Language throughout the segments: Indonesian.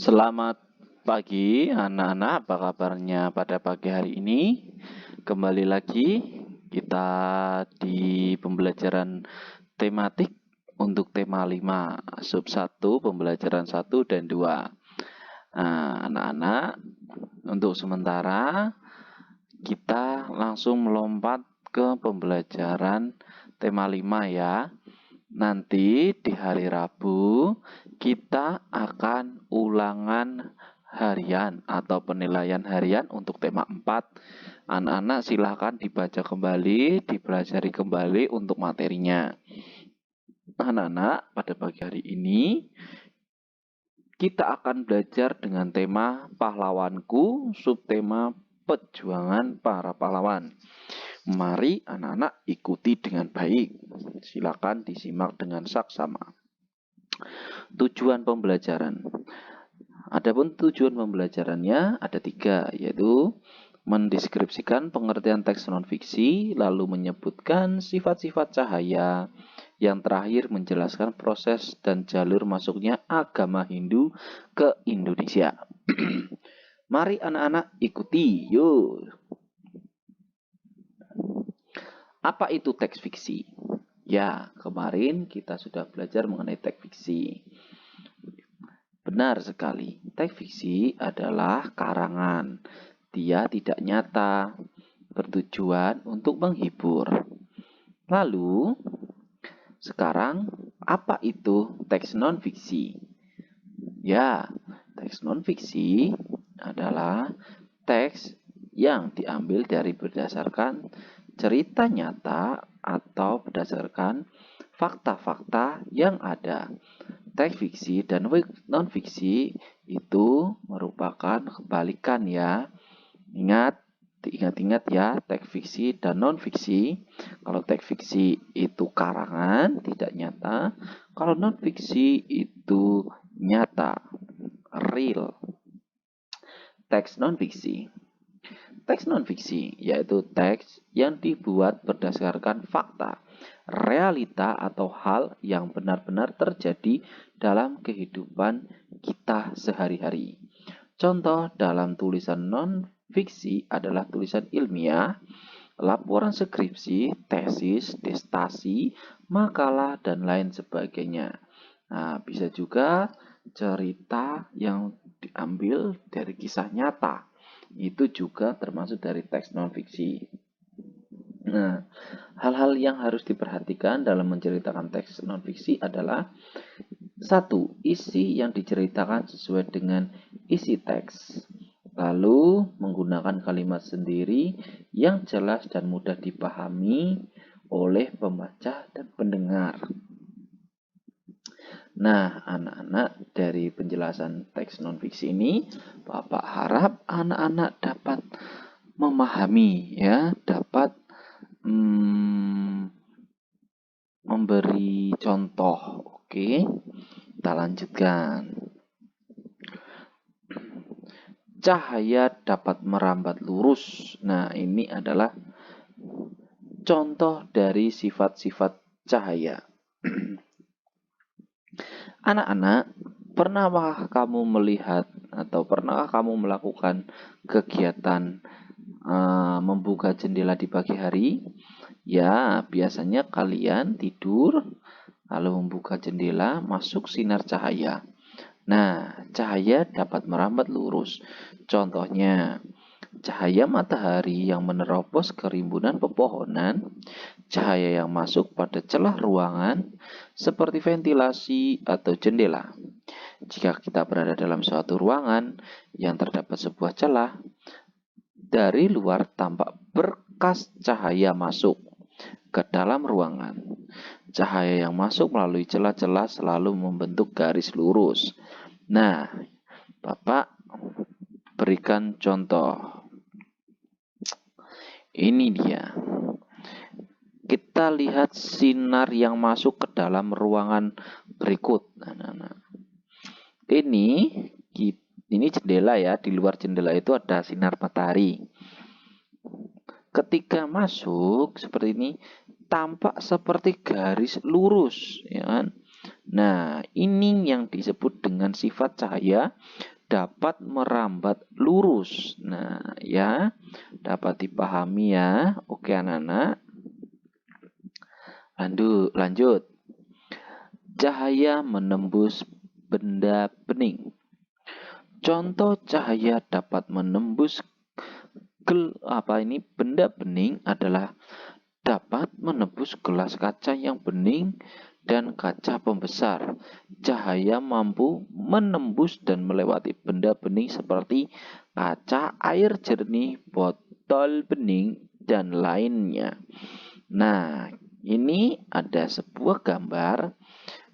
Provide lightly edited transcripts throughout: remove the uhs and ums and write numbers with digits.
Selamat pagi anak-anak, apa kabarnya pada pagi hari ini? Kembali lagi kita di pembelajaran tematik untuk tema 5, sub 1, pembelajaran 1 dan 2. Nah, anak-anak, untuk sementara kita langsung melompat ke pembelajaran tema 5 ya. Nanti di hari Rabu kita akan ulangan harian atau penilaian harian untuk tema 4. Anak-anak silahkan dibaca kembali, dipelajari kembali untuk materinya. Anak-anak, pada pagi hari ini kita akan belajar dengan tema pahlawanku, subtema perjuangan para pahlawan. Mari anak-anak ikuti dengan baik. Silakan disimak dengan saksama. Tujuan pembelajaran. Adapun tujuan pembelajarannya ada 3, yaitu mendeskripsikan pengertian teks non-fiksi, lalu menyebutkan sifat-sifat cahaya, yang terakhir menjelaskan proses dan jalur masuknya agama Hindu ke Indonesia. Mari anak-anak ikuti, yuk. Apa itu teks fiksi? Ya, kemarin kita sudah belajar mengenai teks fiksi. Benar sekali, teks fiksi adalah karangan. Dia tidak nyata, bertujuan untuk menghibur. Lalu, sekarang apa itu teks non-fiksi? Ya, teks non-fiksi adalah teks yang diambil dari berdasarkan cerita nyata atau berdasarkan fakta-fakta yang ada. Teks fiksi dan non-fiksi itu merupakan kebalikan ya. Ingat-ingat ya, teks fiksi dan non-fiksi. Kalau teks fiksi itu karangan, tidak nyata. Kalau non-fiksi itu nyata, real. Teks non-fiksi. Teks non-fiksi yaitu teks yang dibuat berdasarkan fakta, realita atau hal yang benar-benar terjadi dalam kehidupan kita sehari-hari. Contoh dalam tulisan non-fiksi adalah tulisan ilmiah, laporan skripsi, tesis, disertasi, makalah, dan lain sebagainya. Nah, bisa juga cerita yang diambil dari kisah nyata. Itu juga termasuk dari teks non-fiksi. Nah, hal-hal yang harus diperhatikan dalam menceritakan teks non-fiksi adalah 1. Isi yang diceritakan sesuai dengan isi teks. Lalu, menggunakan kalimat sendiri yang jelas dan mudah dipahami oleh pembaca dan pendengar. Nah, anak-anak, dari penjelasan teks non-fiksi ini, Bapak harap anak-anak dapat memahami, ya, dapat memberi contoh. Oke, kita lanjutkan. Cahaya dapat merambat lurus. Nah, ini adalah contoh dari sifat-sifat cahaya. Anak-anak, pernahkah kamu melihat atau pernahkah kamu melakukan kegiatan membuka jendela di pagi hari? Ya, biasanya kalian tidur lalu membuka jendela, masuk sinar cahaya. Nah, cahaya dapat merambat lurus. Contohnya, cahaya matahari yang menerobos kerimbunan pepohonan, cahaya yang masuk pada celah ruangan seperti ventilasi atau jendela. Jika kita berada dalam suatu ruangan yang terdapat sebuah celah, dari luar tampak berkas cahaya masuk ke dalam ruangan. Cahaya yang masuk melalui celah-celah selalu membentuk garis lurus. Nah, Bapak berikan contoh. Ini dia. Kita lihat sinar yang masuk ke dalam ruangan berikut. Ini jendela ya. Di luar jendela itu ada sinar matahari. Ketika masuk seperti ini, tampak seperti garis lurus, ya kan? Nah, ini yang disebut dengan sifat cahaya dapat merambat lurus. Nah, ya, dapat dipahami ya. Oke, anak-anak. Lanjut. Cahaya menembus benda bening. Contoh cahaya dapat menembus benda bening adalah dapat menembus gelas kaca yang bening dan kaca pembesar. Cahaya mampu menembus dan melewati benda bening seperti kaca, air jernih, botol bening, dan lainnya. Nah, ini ada sebuah gambar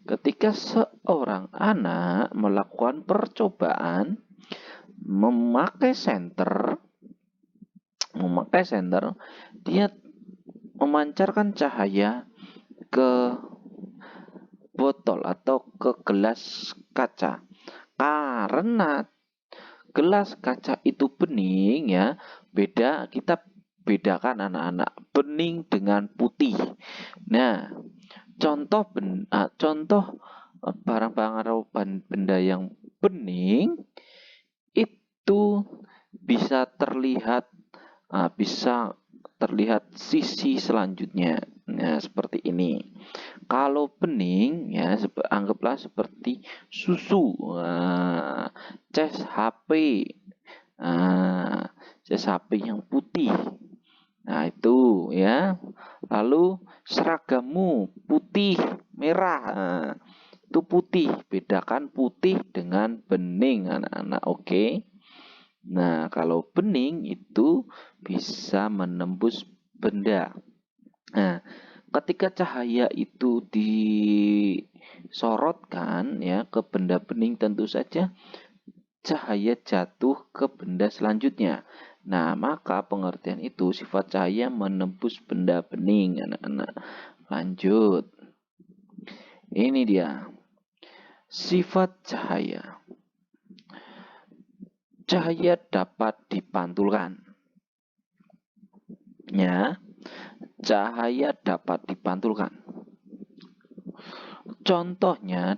ketika seorang anak melakukan percobaan memakai senter, dia memancarkan cahaya ke botol atau ke gelas kaca. Karena gelas kaca itu bening ya, kita bedakan anak-anak, bening dengan putih. Nah, contoh barang-barang atau benda yang bening itu bisa terlihat sisi selanjutnya. Nah, seperti ini. Kalau bening ya anggaplah seperti susu, cas HP, cas HP yang putih. Nah, itu ya. Lalu seragammu putih, merah. Itu putih. Bedakan putih dengan bening, anak-anak. Oke. Nah, kalau bening itu bisa menembus benda. Nah, ketika cahaya itu disorotkan ya ke benda bening, tentu saja cahaya jatuh ke benda selanjutnya. Nah, maka pengertian itu sifat cahaya menembus benda bening, anak-anak. Lanjut. Ini dia. Sifat cahaya. Cahaya dapat dipantulkan. Ya. Cahaya dapat dipantulkan. Contohnya,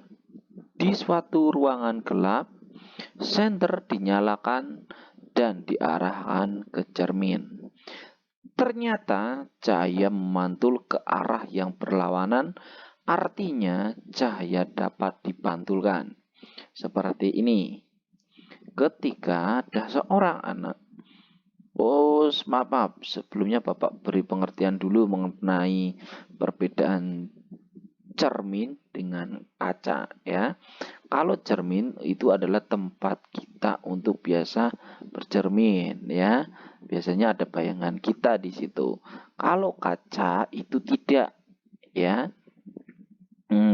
di suatu ruangan gelap, senter dinyalakan dan diarahkan ke cermin. Ternyata cahaya memantul ke arah yang berlawanan, artinya cahaya dapat dipantulkan. Seperti ini. Ketika ada seorang anak, maaf, sebelumnya Bapak beri pengertian dulu mengenai perbedaan cermin dengan kaca ya. Kalau cermin itu adalah tempat kita untuk biasa bercermin ya. Biasanya ada bayangan kita di situ. Kalau kaca itu tidak ya.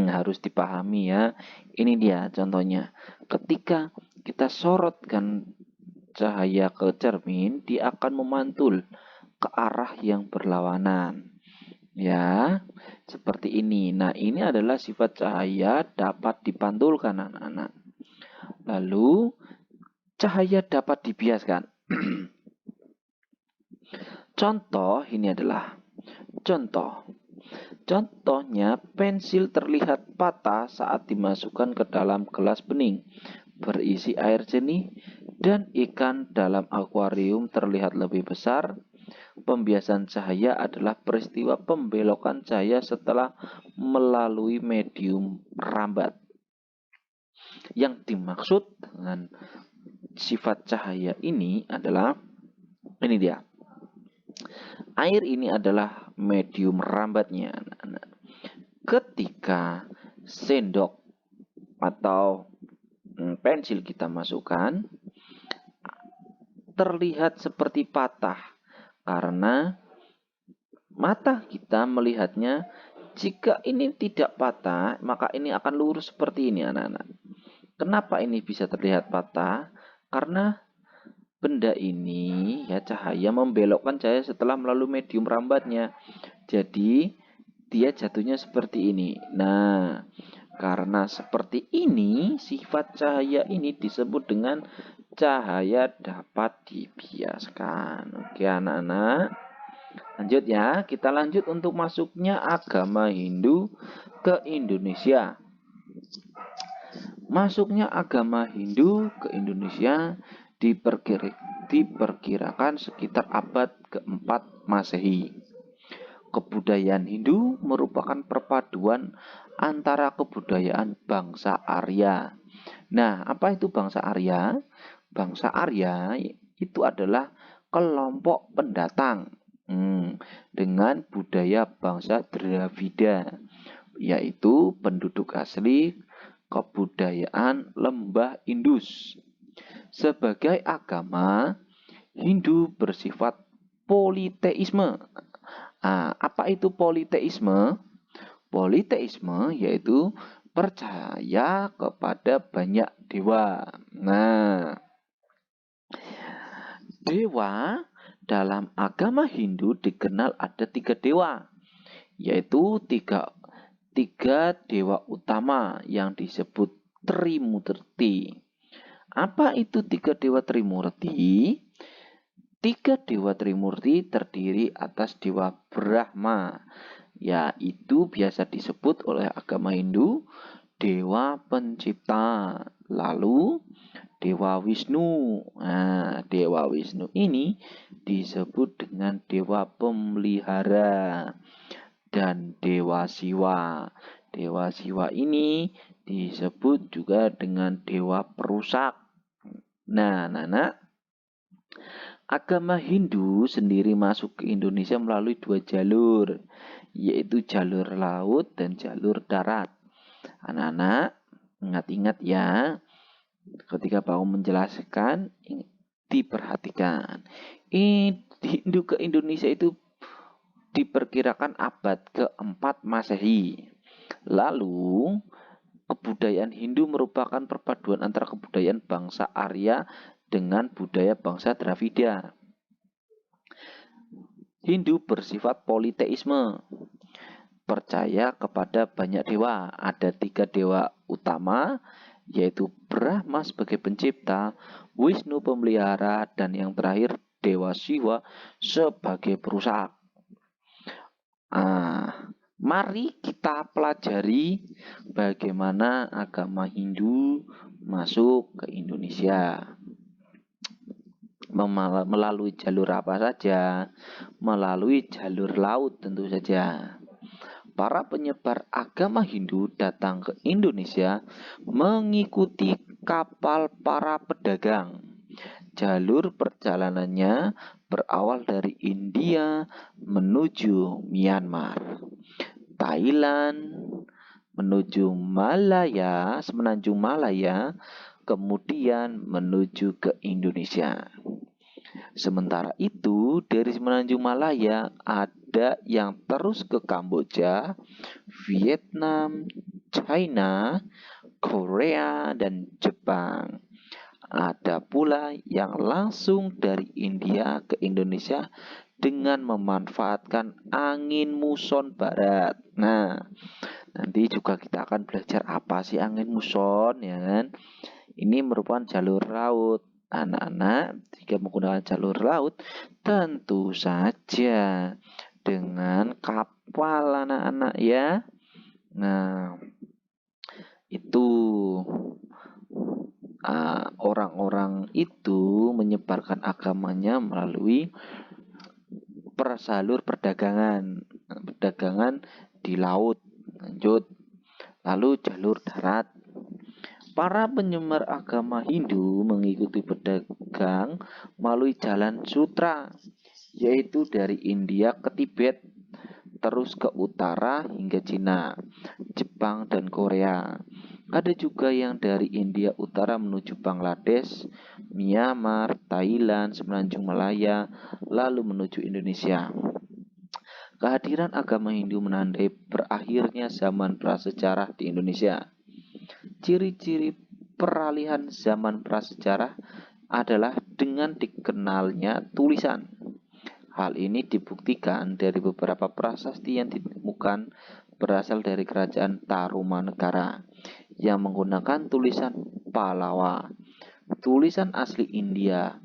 Harus dipahami ya. Ini dia contohnya. Ketika kita sorotkan cahaya ke cermin, dia akan memantul ke arah yang berlawanan. Ya, seperti ini. Nah, ini adalah sifat cahaya dapat dipantulkan, anak-anak. Lalu, cahaya dapat dibiaskan. Contoh, ini adalah contoh. Contohnya, pensil terlihat patah saat dimasukkan ke dalam gelas bening berisi air jernih dan ikan dalam akuarium terlihat lebih besar. Pembiasan cahaya adalah peristiwa pembelokan cahaya setelah melalui medium merambat. Yang dimaksud dengan sifat cahaya ini adalah ini dia. Air ini adalah medium merambatnya, anak-anak. Ketika sendok atau pensil kita masukkan, terlihat seperti patah karena mata kita melihatnya. Jika ini tidak patah, maka ini akan lurus seperti ini, anak-anak. Kenapa ini bisa terlihat patah? Karena benda ini ya cahaya membelokkan cahaya setelah melalui medium rambatnya. Jadi dia jatuhnya seperti ini. Nah, karena seperti ini, sifat cahaya ini disebut dengan cahaya dapat dibiaskan. Oke, anak-anak. Lanjut ya, kita lanjut untuk masuknya agama Hindu ke Indonesia. Masuknya agama Hindu ke Indonesia diperkirakan sekitar abad keempat Masehi. Kebudayaan Hindu merupakan perpaduan antara kebudayaan bangsa Arya. Nah, apa itu bangsa Arya? Bangsa Arya itu adalah kelompok pendatang dengan budaya bangsa Dravida, yaitu penduduk asli kebudayaan lembah Indus. Sebagai agama, Hindu bersifat politeisme. Apa itu politeisme? Politeisme yaitu percaya kepada banyak dewa. Nah, dewa dalam agama Hindu dikenal ada 3 dewa, yaitu tiga dewa utama yang disebut Trimurti. Apa itu 3 dewa Trimurti? 3 dewa Trimurti terdiri atas dewa Brahma, yaitu biasa disebut oleh agama Hindu dewa pencipta. Lalu dewa Wisnu. Nah, dewa Wisnu ini disebut dengan dewa pemelihara. Dan dewa Siwa. Dewa Siwa ini disebut juga dengan dewa perusak. Nah, agama Hindu sendiri masuk ke Indonesia melalui 2 jalur, yaitu jalur laut dan jalur darat. Anak-anak, ingat-ingat ya, ketika mau menjelaskan, diperhatikan. Hindu ke Indonesia itu diperkirakan abad keempat Masehi. Lalu, kebudayaan Hindu merupakan perpaduan antara kebudayaan bangsa Arya dengan budaya bangsa Dravida. Hindu bersifat politeisme, percaya kepada banyak dewa. Ada 3 dewa utama, yaitu Brahma sebagai pencipta, Wisnu pemelihara, dan yang terakhir dewa Siwa sebagai perusak. Mari kita pelajari bagaimana agama Hindu masuk ke Indonesia. Melalui jalur apa saja? Melalui jalur laut tentu saja. Para penyebar agama Hindu datang ke Indonesia mengikuti kapal para pedagang. Jalur perjalanannya berawal dari India menuju Myanmar, Thailand, menuju Malaya, semenanjung Malaya, kemudian menuju ke Indonesia. Sementara itu, dari semenanjung Malaya ada yang terus ke Kamboja, Vietnam, China, Korea, dan Jepang. Ada pula yang langsung dari India ke Indonesia dengan memanfaatkan angin muson barat. Nah, nanti juga kita akan belajar apa sih angin muson, ya kan? Ini merupakan jalur laut. Anak-anak, jika menggunakan jalur laut, tentu saja dengan kapal anak-anak ya. Nah, itu orang-orang itu menyebarkan agamanya melalui jalur perdagangan di laut. Lanjut, lalu jalur darat. Para penyebar agama Hindu mengikuti pedagang melalui jalan sutra, yaitu dari India ke Tibet, terus ke utara hingga Cina, Jepang, dan Korea. Ada juga yang dari India Utara menuju Bangladesh, Myanmar, Thailand, semenanjung Malaya, lalu menuju Indonesia. Kehadiran agama Hindu menandai berakhirnya zaman prasejarah di Indonesia. Ciri-ciri peralihan zaman prasejarah adalah dengan dikenalnya tulisan. Hal ini dibuktikan dari beberapa prasasti yang ditemukan berasal dari kerajaan Tarumanegara yang menggunakan tulisan Pallava, tulisan asli India.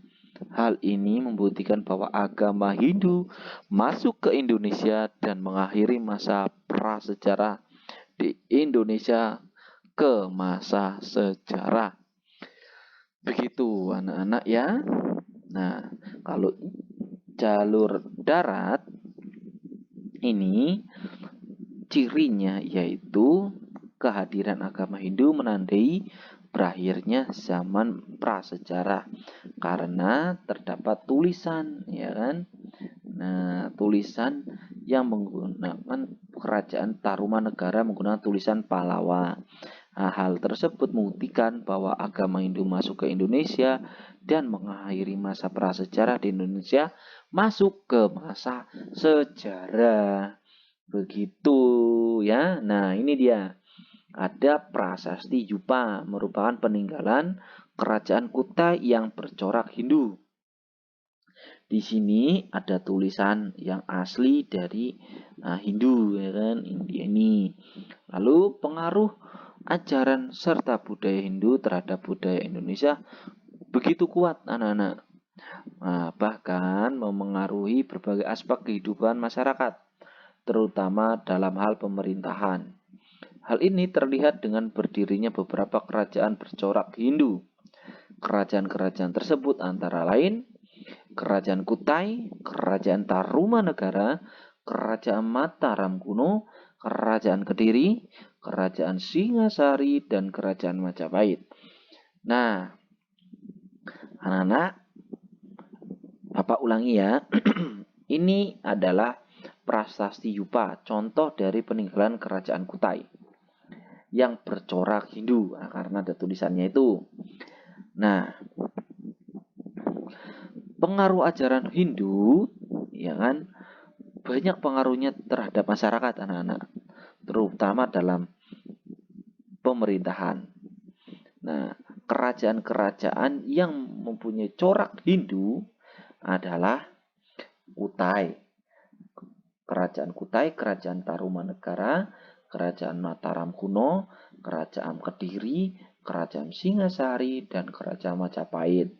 Hal ini membuktikan bahwa agama Hindu masuk ke Indonesia dan mengakhiri masa prasejarah di Indonesia ke masa sejarah. Begitu anak-anak ya. Nah, kalau jalur darat ini cirinya yaitu kehadiran agama Hindu menandai berakhirnya zaman prasejarah karena terdapat tulisan, ya kan? Nah, tulisan yang menggunakan kerajaan Tarumanegara menggunakan tulisan Pallawa. Nah, hal tersebut membuktikan bahwa agama Hindu masuk ke Indonesia dan mengakhiri masa prasejarah di Indonesia masuk ke masa sejarah. Begitu ya. Nah, ini dia. Ada prasasti Yupa merupakan peninggalan kerajaan Kutai yang bercorak Hindu. Di sini ada tulisan yang asli dari Hindu, ya kan, India ini. Lalu pengaruh ajaran serta budaya Hindu terhadap budaya Indonesia begitu kuat, anak-anak. Nah, bahkan memengaruhi berbagai aspek kehidupan masyarakat, terutama dalam hal pemerintahan. Hal ini terlihat dengan berdirinya beberapa kerajaan bercorak Hindu. Kerajaan-kerajaan tersebut antara lain Kerajaan Kutai, Kerajaan Tarumanegara, Kerajaan Mataram kuno, Kerajaan Kediri, Kerajaan Singasari, dan Kerajaan Majapahit. Nah, anak-anak, Bapak ulangi ya. Ini adalah prasasti Yupa, contoh dari peninggalan Kerajaan Kutai yang bercorak Hindu, karena ada tulisannya itu. Nah, pengaruh ajaran Hindu, ya kan, banyak pengaruhnya terhadap masyarakat, anak-anak, terutama dalam pemerintahan. Nah, kerajaan-kerajaan yang mempunyai corak Hindu adalah Kutai. Kerajaan Kutai, Kerajaan Tarumanegara, Kerajaan Mataram kuno, Kerajaan Kediri, Kerajaan Singasari, dan Kerajaan Majapahit.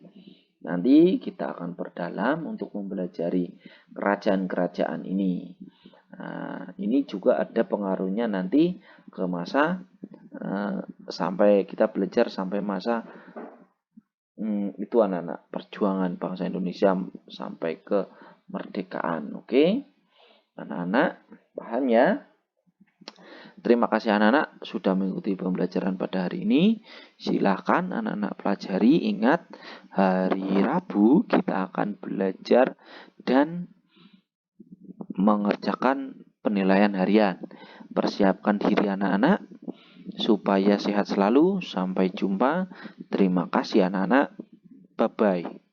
Nanti kita akan perdalam untuk mempelajari kerajaan-kerajaan ini. Nah, ini juga ada pengaruhnya nanti ke masa sampai kita belajar sampai masa itu anak-anak perjuangan bangsa Indonesia sampai ke kemerdekaan. Oke? Anak-anak, paham ya? Terima kasih anak-anak sudah mengikuti pembelajaran pada hari ini. Silahkan anak-anak pelajari. Ingat, hari Rabu kita akan belajar dan mengerjakan penilaian harian. Persiapkan diri anak-anak supaya sehat selalu. Sampai jumpa. Terima kasih anak-anak. Bye-bye.